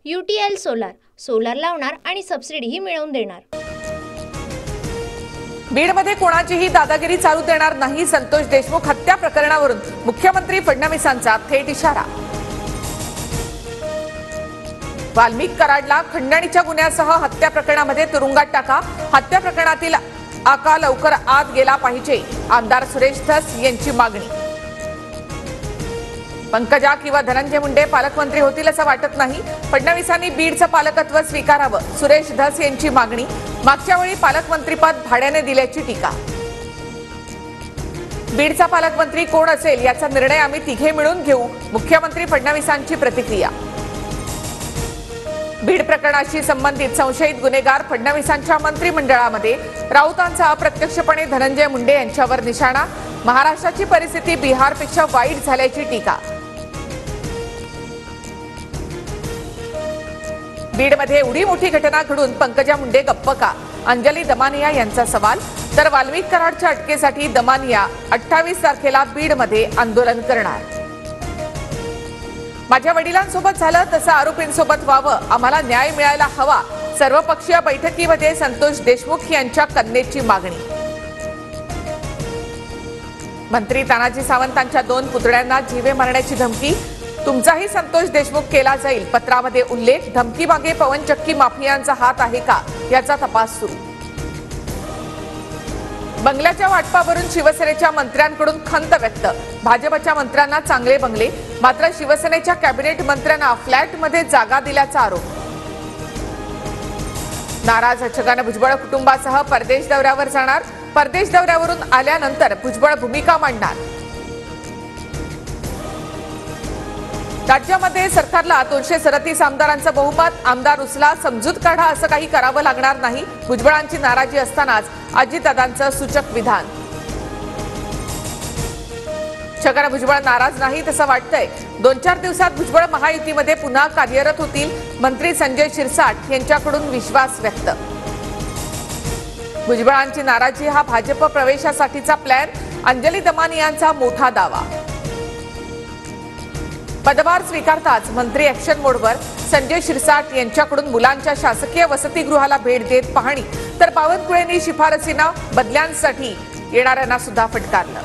UTL solar लावणार आणि सबसिडीही मिळवून देणार। बीडमध्ये कोणाचीही दादागिरी चालू देणार नाही, संतोष देशमुख हत्या प्रकरणावरून मुख्यमंत्री फडणवीसांचा थेट इशारा। वाल्मिक कराडला खंडणीच्या गुन्ह्यासह हत्या प्रकरणामध्ये तुरुंगात टाका, हत्या प्रकरणातील आका लवकर आत गेला पाहिजे, आमदार सुरेश धस यांची मागणी। पंकजा किंवा धनंजय मुंडे पालकमंत्री होतील असं वाटत नाही, फडणवीसांनी बीडचं पालकत्व स्वीकारावं, सुरेश धस यांची मागणी। मागच्या वेळी पालकमंत्रीपद भाड्याने दिल्याची टीका। बीडचा पालकमंत्री कोण असेल याचा निर्णय आम्ही तिघे मिळून घेऊ, मुख्यमंत्री फडणवीसांची प्रतिक्रिया। बीड प्रकरणाशी संबंधित संशयित गुन्हेगार फडणवीसांच्या मंत्रिमंडळामध्ये, राऊतांचा अप्रत्यक्षपणे धनंजय मुंडे यांच्यावर निशाणा। महाराष्ट्राची परिस्थिती बिहारपेक्षा वाईट झाल्याची टीका। बीडमध्ये एवढी मोठी घटना घडून पंकजा मुंडे गप्प का, अंजली दमानिया यांचा सवाल। तर वाल्मिक कराडच्या अटकेसाठी दमानिया 28 तारखेला बीडमध्ये आंदोलन करणार। माझ्या वडिलांसोबत झालं तसं आरोपींसोबत व्हावं, आम्हाला न्याय मिळायला हवा, सर्वपक्षीय बैठकीमध्ये संतोष देशमुख यांच्या कन्येची मागणी। मंत्री तानाजी सावंतांच्या 2 पुतळ्यांना जीवे मारण्याची धमकी, तुमचाही संतोष देशमुख केला जाईल, पत्रामध्ये उल्लेख। धमकीमागे पवनचक्की माफियांचा हात आहे का याचा तपास सुरू। बंगल्याच्या वाटपावरून शिवसेनेच्या मंत्र्यांकडून खंत व्यक्त, भाजपच्या मंत्र्यांना चांगले बंगले, मात्र शिवसेनेच्या कॅबिनेट मंत्र्यांना फ्लॅटमध्ये जागा दिल्याचा आरोप। नाराज छगन भुजबळ कुटुंबासह परदेश दौऱ्यावर जाणार, परदेश दौऱ्यावरून आल्यानंतर भुजबळ भूमिका मांडणार। राज्यामध्ये सरकारला 237 आमदारांचं बहुमत, आमदार उचला समजूत काढा असं काही करावं लागणार नाही, भुजबळांची नाराजी असतानाच अजितदादांचं सूचक विधान। छगन भुजबळ नाराज नाही तसं वाटतंय, 2-4 दिवसात भुजबळ महायुतीमध्ये पुन्हा कार्यरत होतील, मंत्री संजय शिरसाट यांच्याकडून विश्वास व्यक्त। भुजबळांची नाराजी हा भाजप प्रवेशासाठीचा प्लॅन, अंजली दमानियांचा मोठा दावा। पदभार स्वीकारताच मंत्री ॲक्शन मोडवर, संजय शिरसाट यांच्याकडून मुलांच्या शासकीय वसतिगृहाला भेट देत पाहणी, तर बावनकुळेंनी शिफारसींना बदल्यांसाठी येणाऱ्यांना सुद्धा फटकारलं।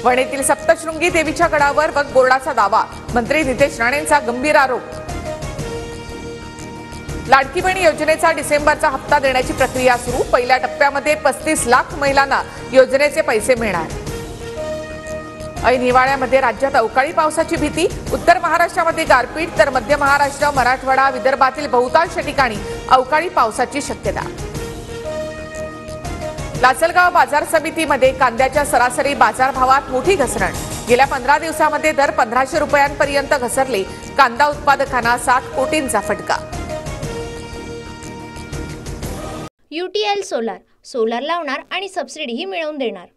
वणीतील सप्तशृंगी देवीच्या गडावर वक्फ बोर्डाचा दावा, मंत्री नितेश राणेंचा गंभीर आरोप। लाडकी बहीण योजनेचा डिसेंबरचा हप्ता देण्याची प्रक्रिया सुरू, पहिल्या टप्प्यामध्ये 35 लाख महिलांना योजनेचे पैसे मिळणार। ऐन हिवाळ्यामध्ये राज्यात अवकाळी पावसाची भीती, उत्तर महाराष्ट्रामध्ये गारपीट तर मध्य महाराष्ट्र, मराठवाडा, विदर्भातील बहुतांश ठिकाणी अवकाळी पावसाची शक्यता। लासलगाव बाजार समितीमध्ये कांद्याच्या सरासरी बाजारभावात मोठी घसरण, गेल्या 15 दिवसामध्ये दर 1500 रुपयांपर्यंत घसरले, कांदा उत्पादकांना 7 कोटींचा फटका। UTL सोलार लावणार आणि सबसिडीही मिळवून देणार।